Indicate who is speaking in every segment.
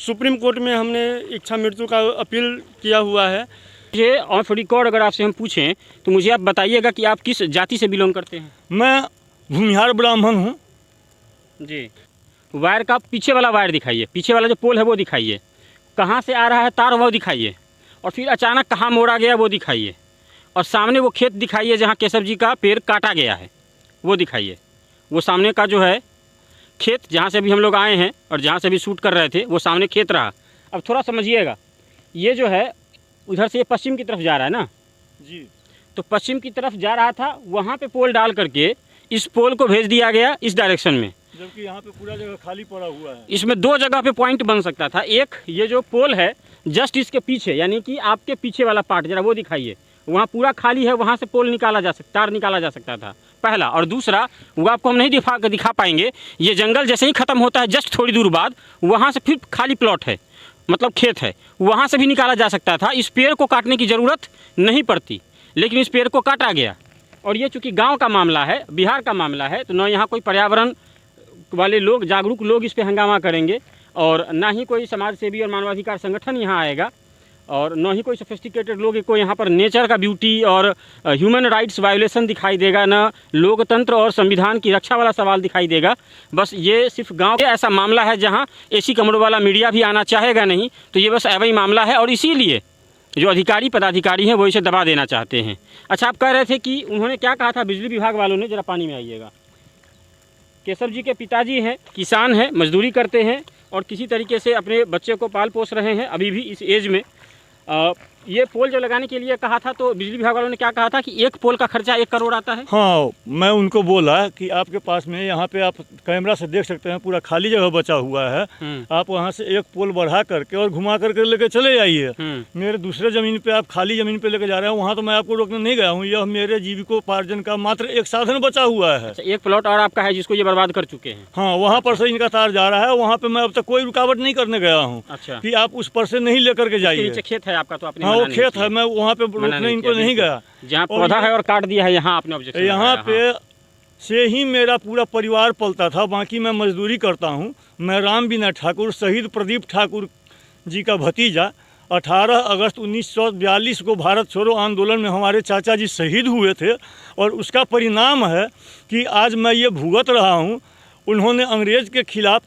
Speaker 1: Supreme court में हमने इच्छा मृत्यु का अपील किया हुआ है।
Speaker 2: ये ऑफ रिकॉर्ड अगर आपसे हम पूछें तो मुझे आप बताइएगा कि आप किस जाति से बिलोंग करते हैं।
Speaker 1: मैं भूमिहार ब्राह्मण हूँ
Speaker 2: जी। वायर का पीछे वाला वायर दिखाइए, पीछे वाला जो पोल है वो दिखाइए, कहाँ से आ रहा है तार वो दिखाइए, और फिर अचानक कहाँ मोड़ा गया वो दिखाइए, और सामने वो खेत दिखाइए जहाँ केशव जी का पेड़ काटा गया है वो दिखाइए। वो सामने का जो है खेत जहाँ से भी हम लोग आए हैं और जहाँ से भी शूट कर रहे थे वो सामने खेत रहा। अब थोड़ा समझिएगा, ये जो है उधर से ये पश्चिम की तरफ जा रहा है ना
Speaker 1: जी,
Speaker 2: तो पश्चिम की तरफ जा रहा था, वहाँ पे पोल डाल करके इस पोल को भेज दिया गया इस डायरेक्शन में,
Speaker 1: जबकि यहाँ पे पूरा जगह खाली पड़ा हुआ है।
Speaker 2: इसमें दो जगह पे पॉइंट बन सकता था। एक ये जो पोल है जस्ट इसके पीछे, यानी कि आपके पीछे वाला पार्ट जरा वो दिखाइए, वहाँ पूरा खाली है, वहाँ से पोल निकाला जा सकता, तार निकाला जा सकता था पहला। और दूसरा वो आपको हम नहीं दिखा पाएंगे, ये जंगल जैसे ही ख़त्म होता है जस्ट थोड़ी दूर बाद वहाँ से फिर खाली प्लॉट है, मतलब खेत है, वहाँ से भी निकाला जा सकता था। इस पेड़ को काटने की ज़रूरत नहीं पड़ती, लेकिन इस पेड़ को काटा गया। और ये चूँकि गांव का मामला है, बिहार का मामला है, तो न यहाँ कोई पर्यावरण वाले लोग, जागरूक लोग इस पे हंगामा करेंगे, और ना ही कोई समाज सेवी और मानवाधिकार संगठन यहाँ आएगा, और न ही कोई सोफिस्टिकेटेड लोग को यहाँ पर नेचर का ब्यूटी और ह्यूमन राइट्स वायोलेशन दिखाई देगा, ना लोकतंत्र और संविधान की रक्षा वाला सवाल दिखाई देगा। बस ये सिर्फ गांव का ऐसा मामला है जहाँ एसी कमरों वाला मीडिया भी आना चाहेगा नहीं, तो ये बस ऐसा मामला है, और इसीलिए जो अधिकारी पदाधिकारी हैं वो इसे दबा देना चाहते हैं। अच्छा, आप कह रहे थे कि उन्होंने क्या कहा था बिजली विभाग वालों ने, ज़रा पानी में आइएगा। केशव जी के पिताजी हैं, किसान हैं, मजदूरी करते हैं और किसी तरीके से अपने बच्चे को पाल पोस रहे हैं अभी भी इस एज में। ये पोल जो लगाने के लिए कहा था तो बिजली विभाग वालों ने क्या कहा था कि एक पोल का खर्चा 1 करोड़ आता है।
Speaker 1: हाँ, मैं उनको बोला कि आपके पास में यहाँ पे आप कैमरा से देख सकते हैं पूरा खाली जगह बचा हुआ है, आप वहाँ से एक पोल बढ़ा करके और घुमा करके लेके चले जाइए। मेरे दूसरे ज़मीन पे आप खाली ज़मीन पे लेके जा रहे हैं, वहाँ तो मैं आपको रोकने नहीं गया हूँ, यह मेरे जीविकोपार्जन का मात्र एक साधन बचा हुआ है।
Speaker 2: अच्छा, एक प्लॉट और आपका है जिसको ये बर्बाद कर चुके हैं।
Speaker 1: हाँ, वहाँ पर से इनका तार जा रहा है, वहाँ पे मैं अब तक कोई रुकावट नहीं करने गया हूँ।
Speaker 2: अच्छा,
Speaker 1: कि आप उस पर से नहीं लेकर के जाइए।
Speaker 2: नीचे खेत है आपका तो आपने,
Speaker 1: हाँ वो खेत है, मैं वहाँ पे रोकने इनको नहीं गया।
Speaker 2: जहाँ पौधा है और काट दिया है यहाँ आपने ऑब्जेक्शन,
Speaker 1: यहाँ पे से ही मेरा पूरा परिवार पलता था, बाकी मैं मजदूरी करता हूँ। मैं राम बिना ठाकुर, शहीद प्रदीप ठाकुर जी का भतीजा, 18 अगस्त 1942 को भारत छोड़ो आंदोलन में हमारे चाचा जी शहीद हुए थे, और उसका परिणाम है कि आज मैं ये भुगत रहा हूँ। उन्होंने अंग्रेज़ के खिलाफ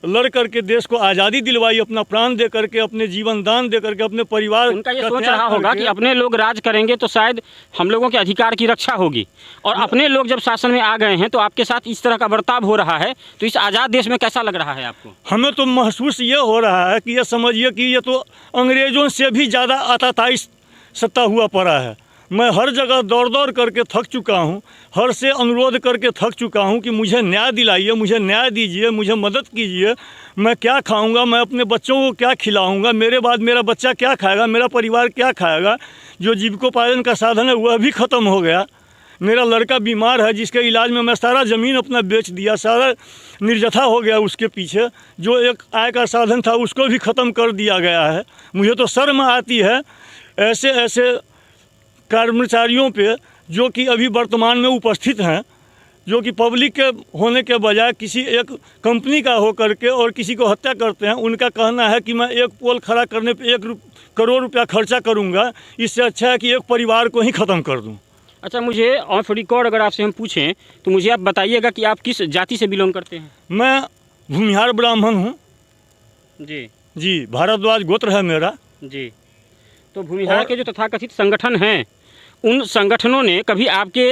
Speaker 1: लड़ करके देश को आज़ादी दिलवाई, अपना प्राण दे करके, अपने जीवन दान दे करके, अपने परिवार,
Speaker 2: उनका ये सोच रहा होगा कि अपने लोग राज करेंगे तो शायद हम लोगों के अधिकार की रक्षा होगी, और अपने लोग जब शासन में आ गए हैं तो आपके साथ इस तरह का बर्ताव हो रहा है, तो इस आज़ाद देश में कैसा लग रहा है आपको?
Speaker 1: हमें तो महसूस ये हो रहा है कि ये समझिए कि ये तो अंग्रेज़ों से भी ज़्यादा आताताई सत्ता हुआ पड़ा है। मैं हर जगह दौड़ दौड़ करके थक चुका हूँ, हर से अनुरोध करके थक चुका हूँ कि मुझे न्याय दिलाइए, मुझे न्याय दीजिए, मुझे मदद कीजिए। मैं क्या खाऊंगा, मैं अपने बच्चों को क्या खिलाऊंगा, मेरे बाद मेरा बच्चा क्या खाएगा, मेरा परिवार क्या खाएगा। जो जीविकोपार्जन का साधन है वह भी ख़त्म हो गया। मेरा लड़का बीमार है जिसके इलाज में मैं सारा ज़मीन अपना बेच दिया, सारा निर्जथा हो गया उसके पीछे। जो एक आय का साधन था उसको भी ख़त्म कर दिया गया है। मुझे तो शर्म आती है ऐसे ऐसे कर्मचारियों पे जो कि अभी वर्तमान में उपस्थित हैं, जो कि पब्लिक के होने के बजाय किसी एक कंपनी का हो करके और किसी को हत्या करते हैं। उनका कहना है कि मैं एक पोल खड़ा करने पे 1 करोड़ रुपया खर्चा करूंगा, इससे अच्छा है कि एक परिवार को ही ख़त्म कर दूं।
Speaker 2: अच्छा, मुझे ऑफ रिकॉर्ड अगर आपसे हम पूछें तो मुझे आप बताइएगा कि आप किस जाति से बिलोंग करते हैं।
Speaker 1: मैं भूमिहार ब्राह्मण हूँ
Speaker 2: जी,
Speaker 1: भारद्वाज गोत्र है मेरा
Speaker 2: जी। तो भूमिहार के जो तथाकथित संगठन हैं, उन संगठनों ने कभी आपके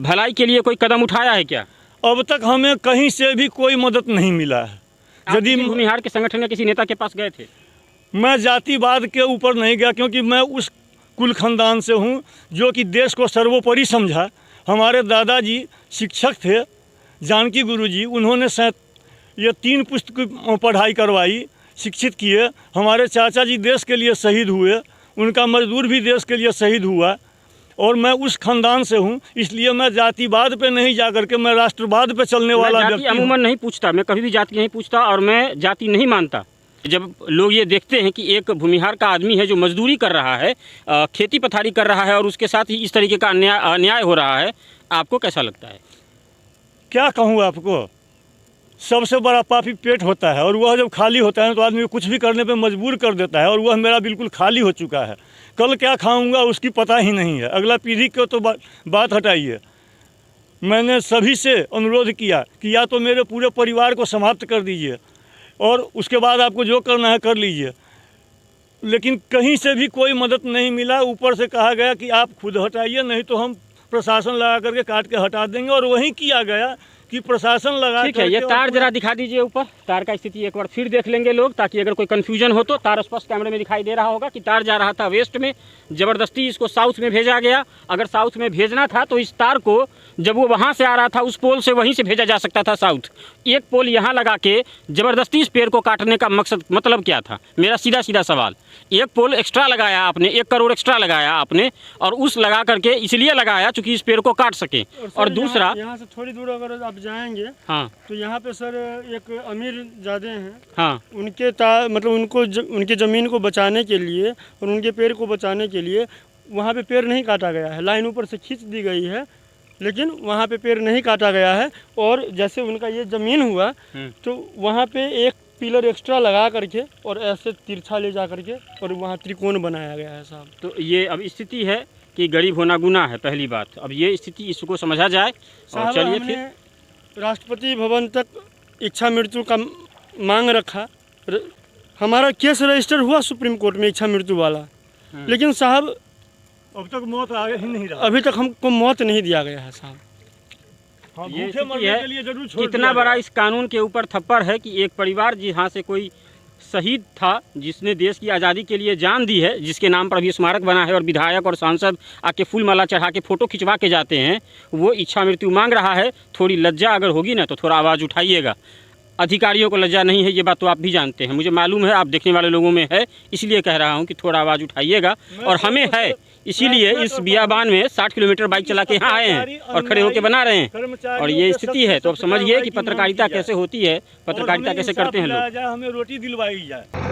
Speaker 2: भलाई के लिए कोई कदम उठाया है क्या?
Speaker 1: अब तक हमें कहीं से भी कोई मदद नहीं मिला है।
Speaker 2: यदि भूमिहार के संगठन के किसी नेता के पास गए थे?
Speaker 1: मैं जातिवाद के ऊपर नहीं गया, क्योंकि मैं उस कुल खानदान से हूँ जो कि देश को सर्वोपरि समझा। हमारे दादाजी शिक्षक थे, जानकी गुरुजी, उन्होंने ये 3 पुस्तक पढ़ाई करवाई, शिक्षित किए। हमारे चाचा जी देश के लिए शहीद हुए, उनका मजदूर भी देश के लिए शहीद हुआ, और मैं उस खानदान से हूँ। इसलिए मैं जातिवाद पे नहीं जा करके मैं राष्ट्रवाद पे चलने वाला व्यक्ति
Speaker 2: अमूमन नहीं पूछता, मैं कभी भी जाति नहीं पूछता और मैं जाति नहीं मानता। जब लोग ये देखते हैं कि एक भूमिहार का आदमी है जो मजदूरी कर रहा है, खेती पथारी कर रहा है, और उसके साथ ही इस तरीके का अन्याय हो रहा है, आपको कैसा लगता है?
Speaker 1: क्या कहूँ आपको, सबसे बड़ा पापी पेट होता है, और वह जब खाली होता है तो आदमी को कुछ भी करने पे मजबूर कर देता है, और वह मेरा बिल्कुल खाली हो चुका है। कल क्या खाऊंगा उसकी पता ही नहीं है। अगला पीढ़ी को तो बात हटाइए। मैंने सभी से अनुरोध किया कि या तो मेरे पूरे परिवार को समाप्त कर दीजिए और उसके बाद आपको जो करना है कर लीजिए, लेकिन कहीं से भी कोई मदद नहीं मिला। ऊपर से कहा गया कि आप खुद हटाइए, नहीं तो हम प्रशासन लगा करके काट के हटा देंगे, और वहीं किया गया कि प्रशासन लगा।
Speaker 2: ठीक है, ये तार जरा दिखा दीजिए ऊपर। तार का स्थिति एक बार फिर देख लेंगे लोग, ताकि अगर कोई कंफ्यूजन हो तो तार स्पष्ट कैमरे में दिखाई दे रहा होगा कि तार जा रहा था वेस्ट में, ज़बरदस्ती इसको साउथ में भेजा गया। अगर साउथ में भेजना था तो इस तार को जब वो वहाँ से आ रहा था उस पोल से वहीं से भेजा जा सकता था साउथ। एक पोल यहाँ लगा के ज़बरदस्ती इस पेड़ को काटने का मकसद मतलब क्या था? मेरा सीधा सीधा सवाल। एक पोल एक्स्ट्रा लगाया आपने, 1 करोड़ एक्स्ट्रा लगाया आपने, और उस लगा करके इसलिए लगाया चूँकि इस पेड़ को काट सके। और दूसरा
Speaker 3: यहाँ से थोड़ी दूर अगर आप जाएंगे,
Speaker 2: हाँ,
Speaker 3: तो यहाँ पे सर एक अमीर ज़्यादा हैं,
Speaker 2: हाँ,
Speaker 3: उनके मतलब उनकी ज़मीन को बचाने के लिए और उनके पेड़ को बचाने के लिए वहाँ पे पेड़ नहीं काटा गया है। लाइन ऊपर से खींच दी गई है, लेकिन वहाँ पे पेड़ नहीं काटा गया है। और जैसे उनका ये ज़मीन हुआ तो वहाँ पे एक पिलर एक्स्ट्रा लगा करके और ऐसे तिरछा ले जा करके और वहाँ त्रिकोण बनाया गया है साहब।
Speaker 2: तो ये अब स्थिति है कि गरीब होना गुनाह है, पहली बात। अब ये स्थिति इसको समझा जाए और चलिए फिर
Speaker 3: राष्ट्रपति भवन तक इच्छा मृत्यु का मांग रखा। हमारा केस रजिस्टर हुआ सुप्रीम कोर्ट में इच्छा मृत्यु वाला, लेकिन साहब
Speaker 1: अब तक मौत आ ही नहीं रहा।
Speaker 3: अभी तक हमको मौत नहीं दिया गया है साहब।
Speaker 2: ये
Speaker 1: भूखे मरने के लिए जरूर छोड़
Speaker 2: कितना
Speaker 1: दिया
Speaker 2: बड़ा
Speaker 1: गया।
Speaker 2: इस कानून के ऊपर थप्पड़ है कि एक परिवार जहाँ से कोई शहीद था, जिसने देश की आज़ादी के लिए जान दी है, जिसके नाम पर अभी स्मारक बना है और विधायक और सांसद आके फूल माला चढ़ा के फ़ोटो खिंचवा के जाते हैं, वो इच्छा मृत्यु मांग रहा है। थोड़ी लज्जा अगर होगी ना तो थोड़ा आवाज़ उठाइएगा। अधिकारियों को लज्जा नहीं है, ये बात तो आप भी जानते हैं, मुझे मालूम है, आप देखने वाले लोगों में है, इसलिए कह रहा हूँ कि थोड़ा आवाज़ उठाइएगा। और हमें है, इसीलिए इस बियाबान में 60 किलोमीटर बाइक चला के यहाँ आए हैं और खड़े होकर बना रहे हैं। और ये स्थिति है, तो अब समझिए कि पत्रकारिता कैसे होती है, पत्रकारिता कैसे करते हैं लोग।
Speaker 1: हमें रोटी दिलवाई जाए।